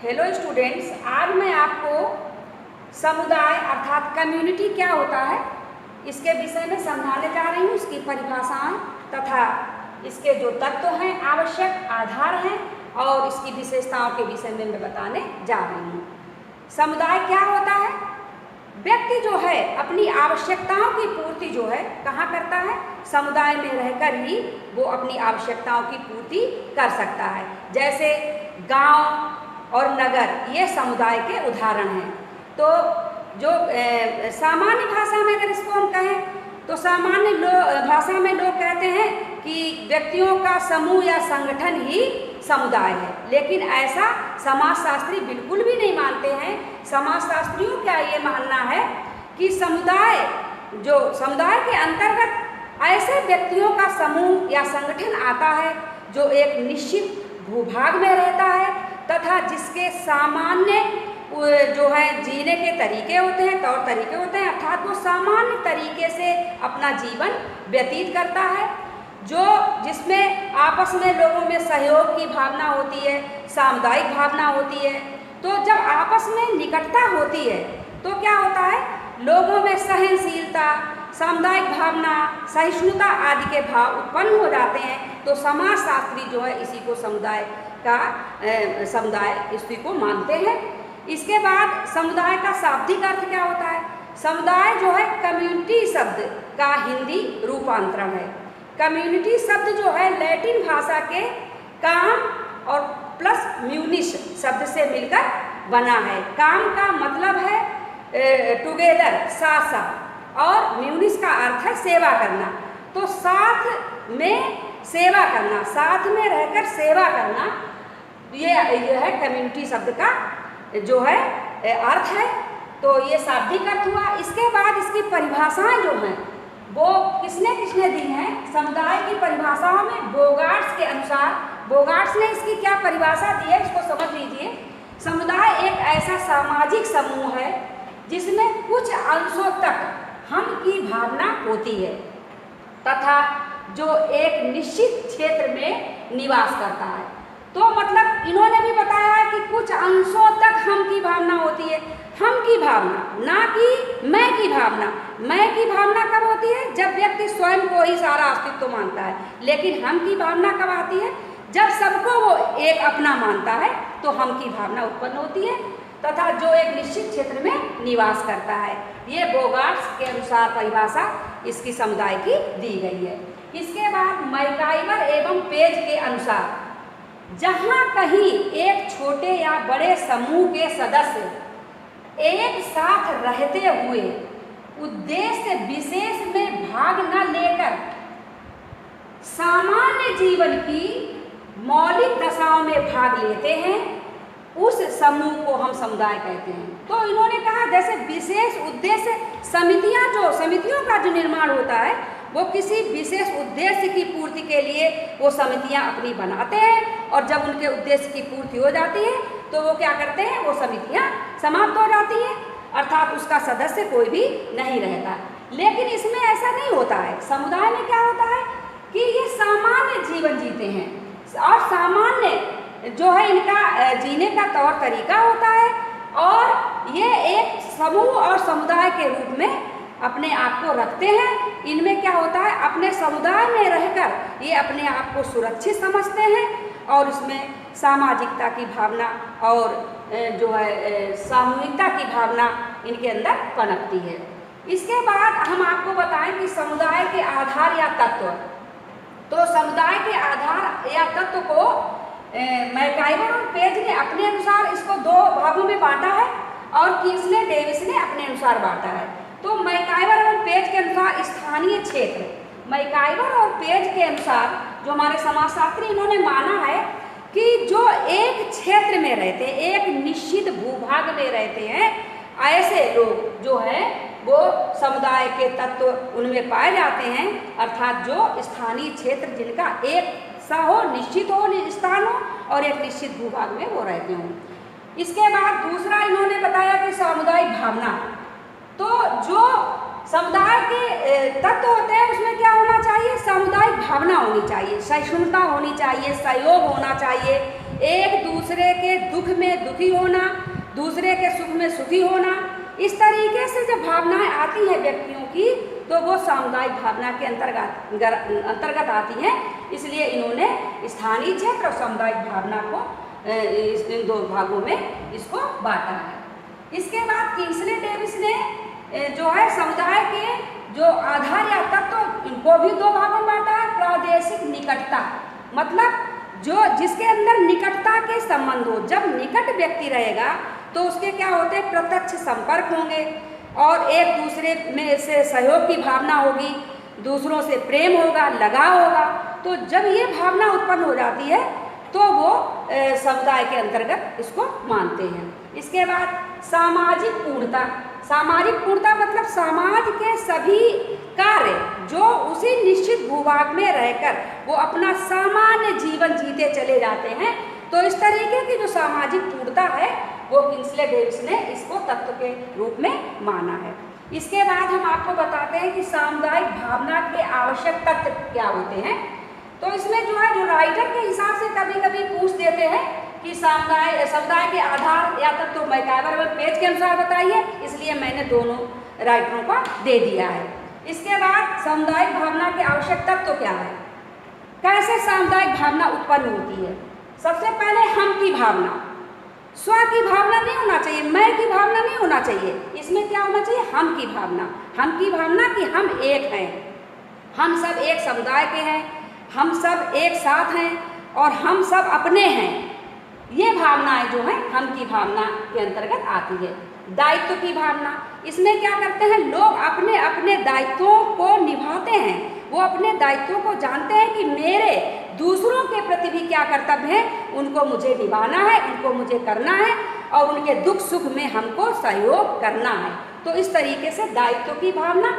Hello students, आज मैं आपको समुदाय अर्थात कम्युनिटी क्या होता है इसके विषय में समझाने जा रही हूँ। इसकी परिभाषाएं तथा इसके जो तत्व हैं, आवश्यक आधार हैं और इसकी विशेषताओं के विषय में मैं बताने जा रही हूँ। समुदाय क्या होता है? व्यक्ति जो है अपनी आवश्यकताओं की पूर्ति जो है कहाँ करता है? समुदाय में रहकर ही वो अपनी आवश्यकताओं की पूर्ति कर सकता है। जैसे गांव और नगर ये समुदाय के उदाहरण हैं। तो जो सामान्य भाषा में अगर इसको हम कहें तो सामान्य भाषा में लोग कहते हैं कि व्यक्तियों का समूह या संगठन ही समुदाय है, लेकिन ऐसा समाजशास्त्री बिल्कुल भी नहीं मानते हैं। समाजशास्त्रियों का ये मानना है कि समुदाय के अंतर्गत ऐसे व्यक्तियों का समूह या संगठन आता है जो एक निश्चित भूभाग में रहता है तथा जिसके सामान्य जो है जीने के तरीके होते हैं, तौर तरीके होते हैं, अर्थात वो सामान्य तरीके से अपना जीवन व्यतीत करता है, जिसमें आपस में लोगों में सहयोग की भावना होती है, सामुदायिक भावना होती है। तो जब आपस में निकटता होती है तो क्या होता है? लोगों में सहनशीलता, सामुदायिक भावना, सहिष्णुता आदि के भाव उत्पन्न हो जाते हैं। तो समाजशास्त्री जो है इसी को समुदाय इसी को मानते हैं। इसके बाद समुदाय का शाब्दिक अर्थ क्या होता है? समुदाय जो है कम्युनिटी शब्द का हिंदी रूपांतरण है। कम्युनिटी शब्द जो है लैटिन भाषा के काम और प्लस म्यूनिश शब्द से मिलकर बना है। काम का मतलब है टुगेदर, साथ साथ, और म्यूनिश का अर्थ है सेवा करना। तो साथ में सेवा करना, साथ में रहकर सेवा करना, ये है कम्युनिटी शब्द का जो है अर्थ है। तो ये शाब्दिक अर्थ हुआ। इसके बाद इसकी परिभाषाएं जो हैं वो किसने दी हैं? समुदाय की परिभाषाओं में बोगार्ट्स के अनुसार, बोगार्ट्स ने इसकी क्या परिभाषा दी है इसको समझ लीजिए। समुदाय एक ऐसा सामाजिक समूह है जिसमें कुछ अंशों तक हम की भावना होती है तथा जो एक निश्चित क्षेत्र में निवास करता है। तो मतलब इन्होंने भी बताया है कि कुछ अंशों तक हम की भावना होती है। हम की भावना, ना कि मैं की भावना। मैं की भावना कब होती है? जब व्यक्ति स्वयं को ही सारा अस्तित्व मानता है। लेकिन हम की भावना कब आती है? जब सबको वो एक अपना मानता है तो हम की भावना उत्पन्न होती है तथा जो एक निश्चित क्षेत्र में निवास करता है। ये बोगार्ट्स के अनुसार परिभाषा इसकी समुदाय की दी गई है। इसके बाद मैकाइवर एवं पेज के अनुसार जहाँ कहीं एक छोटे या बड़े समूह के सदस्य एक साथ रहते हुए उद्देश्य विशेष में भाग न लेकर सामान्य जीवन की मौलिक दशाओं में भाग लेते हैं, उस समूह को हम समुदाय कहते हैं। तो इन्होंने कहा जैसे विशेष उद्देश्य समितियों का जो निर्माण होता है वो किसी विशेष उद्देश्य की पूर्ति के लिए वो समितियां अपनी बनाते हैं और जब उनके उद्देश्य की पूर्ति हो जाती है तो वो क्या करते हैं? वो समितियां समाप्त हो जाती हैं, अर्थात उसका सदस्य कोई भी नहीं रहता। लेकिन इसमें ऐसा नहीं होता है। समुदाय में क्या होता है कि ये सामान्य जीवन जीते हैं और सामान्य जो है इनका जीने का तौर तरीका होता है और ये एक समूह और समुदाय के रूप में अपने आप को रखते हैं। इनमें क्या होता है? अपने समुदाय में रहकर ये अपने आप को सुरक्षित समझते हैं और इसमें सामाजिकता की भावना और जो है सामूहिकता की भावना इनके अंदर पनपती है। इसके बाद हम आपको बताएं कि समुदाय के आधार या तत्व। तो समुदाय के आधार या तत्व को मैकाइवर और पेज ने अपने अनुसार इसको दो भागों में बांटा है और किंग्सले डेविस ने अपने अनुसार बांटा है। तो मैकाइवर और पेज के अनुसार स्थानीय क्षेत्र, मैकाइवर और पेज के अनुसार जो हमारे समाजशास्त्री इन्होंने माना है कि जो एक क्षेत्र में रहते हैं, एक निश्चित भूभाग में रहते हैं, ऐसे लोग जो हैं वो समुदाय के तत्व उनमें पाए जाते हैं, अर्थात जो स्थानीय क्षेत्र जिनका एक सा हो, निश्चित हो स्थान हो और एक निश्चित भूभाग में वो रहते हों। इसके बाद दूसरा इन्होंने बताया कि सामुदायिक भावना। तो जो समुदाय के तत्व होते हैं उसमें क्या होना चाहिए? सामुदायिक भावना होनी चाहिए, सहिष्णुता होनी चाहिए, सहयोग होना चाहिए, एक दूसरे के दुख में दुखी होना, दूसरे के सुख में सुखी होना, इस तरीके से जब भावनाएं आती हैं व्यक्तियों की तो वो सामुदायिक भावना के अंतर्गत आती हैं। इसलिए इन्होंने स्थानीय क्षेत्र और सामुदायिक भावना को इन दो भागों में इसको बांटा है। इसके बाद किंग्सले डेविस ने जो है समुदाय के जो आधार या तत्व इनको भी दो भागों में बांटा है। प्रादेशिक निकटता, मतलब जो जिसके अंदर निकटता के संबंध हो, जब निकट व्यक्ति रहेगा तो उसके क्या होते हैं, प्रत्यक्ष संपर्क होंगे और एक दूसरे में से सहयोग की भावना होगी, दूसरों से प्रेम होगा, लगाव होगा। तो जब ये भावना उत्पन्न हो जाती है तो वो समुदाय के अंतर्गत इसको मानते हैं। इसके बाद सामाजिक पूर्णता। सामाजिक पूर्णता मतलब समाज के सभी कार्य जो उसी निश्चित भूभाग में रहकर वो अपना सामान्य जीवन जीते चले जाते हैं। तो इस तरीके की जो सामाजिक पूर्णता है वो किंग्सले डेविस ने इसको तत्व के रूप में माना है। इसके बाद हम आपको बताते हैं कि सामुदायिक भावना के आवश्यक तत्व क्या होते हैं। तो इसमें जो है जो राइटर के हिसाब से कभी कभी पूछ देते हैं कि समुदाय के आधार या तत्व तो मैकाइवर पेज के अनुसार बताइए, इसलिए मैंने दोनों राइटरों का दे दिया है। इसके बाद सामुदायिक भावना के आवश्यक तत्व तो क्या है, कैसे सामुदायिक भावना उत्पन्न होती है। सबसे पहले हम की भावना, स्व की भावना नहीं होना चाहिए, मैं की भावना नहीं होना चाहिए। इसमें क्या होना चाहिए, हम की भावना। हम की भावना कि हम एक हैं, हम सब एक समुदाय के हैं, हम सब एक साथ हैं और हम सब अपने हैं। ये भावनाएं जो हैं हम की भावना के अंतर्गत आती है। दायित्व की भावना, इसमें क्या करते हैं लोग अपने अपने दायित्वों को निभाते हैं। वो अपने दायित्वों को जानते हैं कि मेरे दूसरों के प्रति भी क्या कर्तव्य है, उनको मुझे निभाना है, उनको मुझे करना है और उनके दुख सुख में हमको सहयोग करना है। तो इस तरीके से दायित्व की भावना।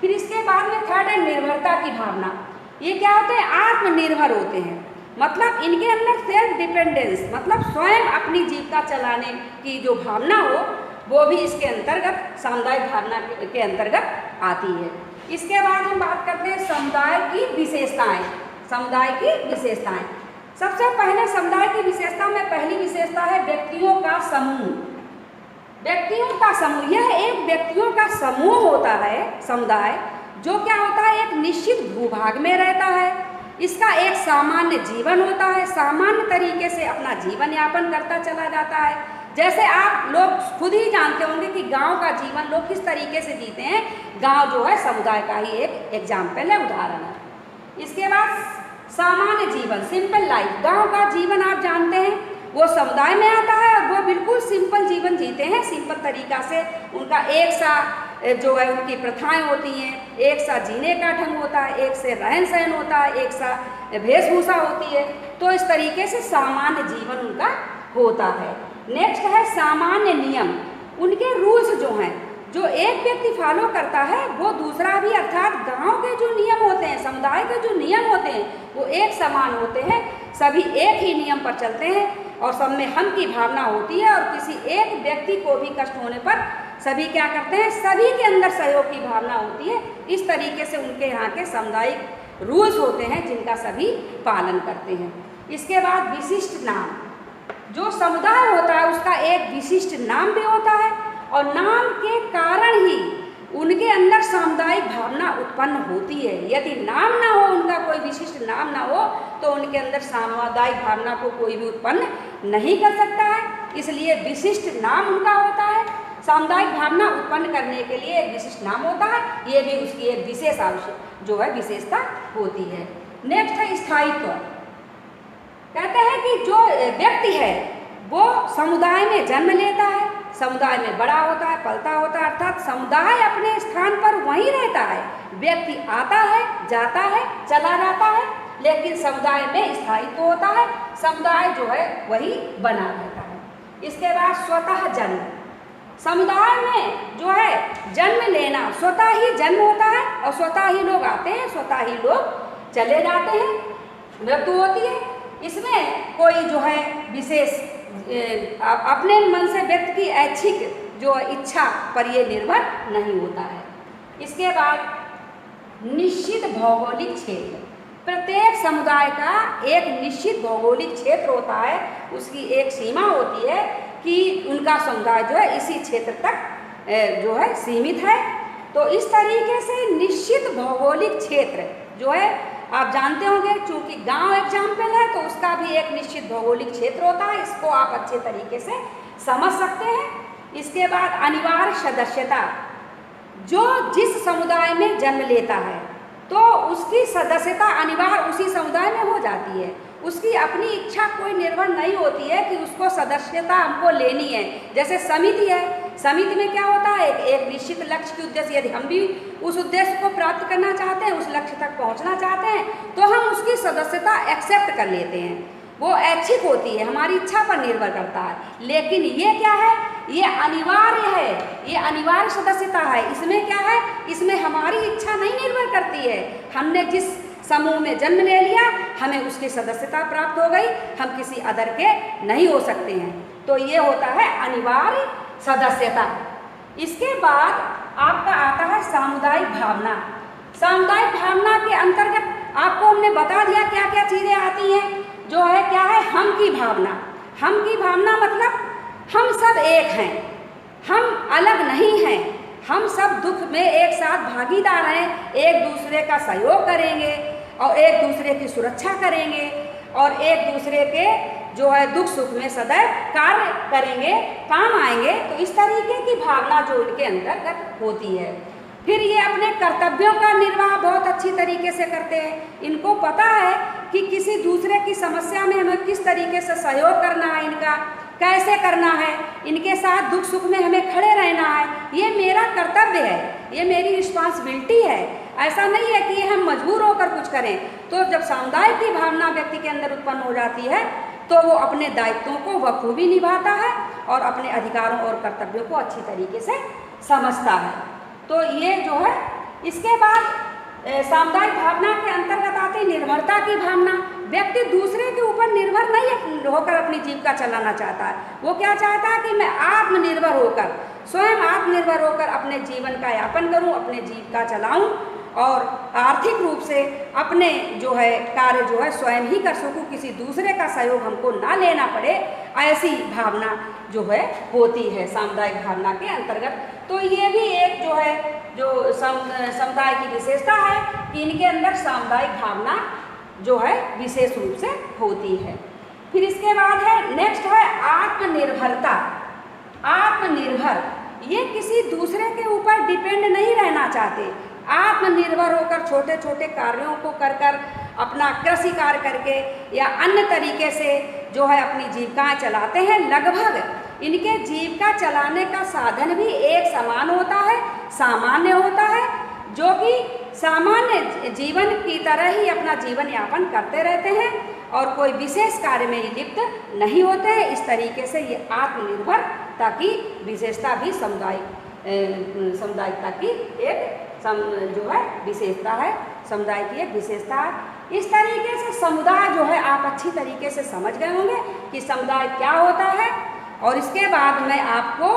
फिर इसके बाद में थर्ड है निर्भरता की भावना। ये क्या होते हैं, आत्मनिर्भर होते हैं, मतलब इनके अंदर सेल्फ डिपेंडेंस, मतलब स्वयं अपनी जीविका चलाने की जो भावना हो वो भी इसके अंतर्गत सामुदायिक भावना के अंतर्गत आती है। इसके बाद हम बात करते हैं समुदाय की विशेषताएं। समुदाय की विशेषताएं, सबसे पहले समुदाय की विशेषता में पहली विशेषता है व्यक्तियों का समूह। व्यक्तियों का समूह, यह एक व्यक्तियों का समूह होता है समुदाय, जो क्या होता है एक निश्चित भूभाग में रहता है। इसका एक सामान्य जीवन होता है, सामान्य तरीके से अपना जीवन यापन करता चला जाता है। जैसे आप लोग खुद ही जानते होंगे कि गांव का जीवन लोग किस तरीके से जीते हैं। गांव जो है समुदाय का ही एक एग्जाम्पल है, उदाहरण है। इसके बाद सामान्य जीवन, सिंपल लाइफ, गांव का जीवन आप जानते हैं वो समुदाय में आता है और वो बिल्कुल सिंपल जीवन जीते हैं। सिंपल तरीका से उनका एक सा जो है उनकी प्रथाएं होती हैं, एक सा जीने का ढंग होता है, एक से रहन सहन होता है, एक सा वेशभूषा होती है। तो इस तरीके से सामान्य जीवन उनका होता है। नेक्स्ट है सामान्य नियम। उनके रूल्स जो हैं, जो एक व्यक्ति फॉलो करता है वो दूसरा भी, अर्थात गांव के जो नियम होते हैं, समुदाय के जो नियम होते हैं वो एक समान होते हैं। सभी एक ही नियम पर चलते हैं और सब में हम की भावना होती है और किसी एक व्यक्ति को भी कष्ट होने पर सभी क्या करते हैं, सभी के अंदर सहयोग की भावना होती है। इस तरीके से उनके यहाँ के सामुदायिक रूल्स होते हैं जिनका सभी पालन करते हैं। इसके बाद विशिष्ट नाम, जो समुदाय होता है उसका एक विशिष्ट नाम भी होता है और नाम के कारण ही उनके अंदर सामुदायिक भावना उत्पन्न होती है। यदि नाम ना हो, उनका कोई विशिष्ट नाम ना हो, तो उनके अंदर सामुदायिक भावना को कोई भी उत्पन्न नहीं कर सकता है। इसलिए विशिष्ट नाम उनका होता है। सामुदायिक भावना उत्पन्न करने के लिए एक विशिष्ट नाम होता है, ये भी उसकी एक विशेष आवश्यक जो है विशेषता होती है। नेक्स्ट है स्थायित्व। कहते हैं कि जो व्यक्ति है वो समुदाय में जन्म लेता है, समुदाय में बड़ा होता है, पलता होता है, अर्थात समुदाय अपने स्थान पर वहीं रहता है। व्यक्ति आता है, जाता है, चला जाता है, लेकिन समुदाय में स्थायित्व होता है, समुदाय जो है वही बना रहता है। इसके बाद स्वतः जन्म। समुदाय में जो है जन्म लेना, स्वतः ही जन्म होता है और स्वतः ही लोग आते हैं, स्वतः ही लोग चले जाते हैं, मृत्यु होती है। इसमें कोई जो है विशेष अपने मन से व्यक्ति की ऐच्छिक जो इच्छा पर ये निर्भर नहीं होता है। इसके बाद निश्चित भौगोलिक क्षेत्र। प्रत्येक समुदाय का एक निश्चित भौगोलिक क्षेत्र होता है, उसकी एक सीमा होती है कि उनका समुदाय जो है इसी क्षेत्र तक जो है सीमित है। तो इस तरीके से निश्चित भौगोलिक क्षेत्र जो है आप जानते होंगे, चूँकि गांव एग्जाम्पल है तो उसका भी एक निश्चित भौगोलिक क्षेत्र होता है, इसको आप अच्छे तरीके से समझ सकते हैं। इसके बाद अनिवार्य सदस्यता, जो जिस समुदाय में जन्म लेता है तो उसकी सदस्यता अनिवार्य उसी समुदाय में हो जाती है, उसकी अपनी इच्छा कोई निर्भर नहीं होती है कि उसको सदस्यता हमको लेनी है। जैसे समिति है, समिति में क्या होता है, एक निश्चित लक्ष्य के उद्देश्य, यदि हम भी उस उद्देश्य को प्राप्त करना चाहते हैं, उस लक्ष्य तक पहुंचना चाहते हैं, तो हम उसकी सदस्यता एक्सेप्ट कर लेते हैं। वो ऐच्छिक होती है, हमारी इच्छा पर निर्भर करता है। लेकिन ये क्या है, ये अनिवार्य है, ये अनिवार्य सदस्यता है। इसमें क्या है, इसमें हमारी इच्छा नहीं निर्भर करती है। हमने जिस समूह में जन्म ले लिया, हमें उसकी सदस्यता प्राप्त हो गई, हम किसी अदर के नहीं हो सकते हैं। तो ये होता है अनिवार्य सदस्यता। इसके बाद आपका आता है सामुदायिक भावना। सामुदायिक भावना के अंतर्गत आपको हमने बता दिया क्या क्या चीज़ें आती हैं। जो है क्या है, हम की भावना। हम की भावना मतलब हम सब एक हैं, हम अलग नहीं हैं, हम सब दुख में एक साथ भागीदार हैं, एक दूसरे का सहयोग करेंगे और एक दूसरे की सुरक्षा करेंगे और एक दूसरे के जो है दुख सुख में सदैव कार्य करेंगे, काम आएंगे। तो इस तरीके की भावना जो इनके अंतर्गत होती है। फिर ये अपने कर्तव्यों का निर्वाह बहुत अच्छी तरीके से करते हैं। इनको पता है कि किसी दूसरे की समस्या में हमें किस तरीके से सहयोग करना है, इनका कैसे करना है, इनके साथ दुख सुख में हमें खड़े रहना है। ये मेरा कर्तव्य है, ये मेरी रिस्पॉन्सिबिलिटी है। ऐसा नहीं है कि हम मजबूर होकर कुछ करें। तो जब सामुदायिक की भावना व्यक्ति के अंदर उत्पन्न हो जाती है तो वो अपने दायित्वों को बखूबी निभाता है और अपने अधिकारों और कर्तव्यों को अच्छी तरीके से समझता है। तो ये जो है, इसके बाद सामुदायिक भावना के अंतर्गत आती निर्भरता की भावना। व्यक्ति दूसरे के ऊपर निर्भर नहीं होकर अपनी जीविका चलाना चाहता है। वो क्या चाहता है कि मैं आत्मनिर्भर होकर, स्वयं आत्मनिर्भर होकर अपने जीवन का यापन करूं, अपने जीविका चलाऊं और आर्थिक रूप से अपने जो है कार्य जो है स्वयं ही कर सकूं, किसी दूसरे का सहयोग हमको ना लेना पड़े। ऐसी भावना जो है होती है सामुदायिक भावना के अंतर्गत। तो ये भी एक जो है जो समुदाय की विशेषता है कि इनके अंदर सामुदायिक भावना जो है विशेष रूप से होती है। फिर इसके बाद है नेक्स्ट है आत्मनिर्भरता। आत्मनिर्भर, ये किसी दूसरे के ऊपर डिपेंड नहीं रहना चाहते। आत्मनिर्भर होकर छोटे छोटे कार्यों को कर कर अपना कृषि कार्य करके या अन्य तरीके से जो है अपनी जीविकाएं चलाते हैं। लगभग इनके जीविका चलाने का साधन भी एक समान होता है, सामान्य होता है, जो कि सामान्य जीवन की तरह ही अपना जीवन यापन करते रहते हैं और कोई विशेष कार्य में लिप्त नहीं होते हैं। इस तरीके से ये आत्मनिर्भरता की विशेषता भी सामुदायिकता की एक जो है विशेषता है, समुदाय की एक विशेषता है। इस तरीके से समुदाय जो है आप अच्छी तरीके से समझ गए होंगे कि समुदाय क्या होता है। और इसके बाद मैं आपको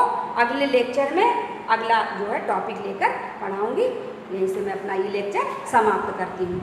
अगले लेक्चर में अगला जो है टॉपिक लेकर पढ़ाऊँगी। यहीं से मैं अपना ये लेक्चर समाप्त करती हूँ।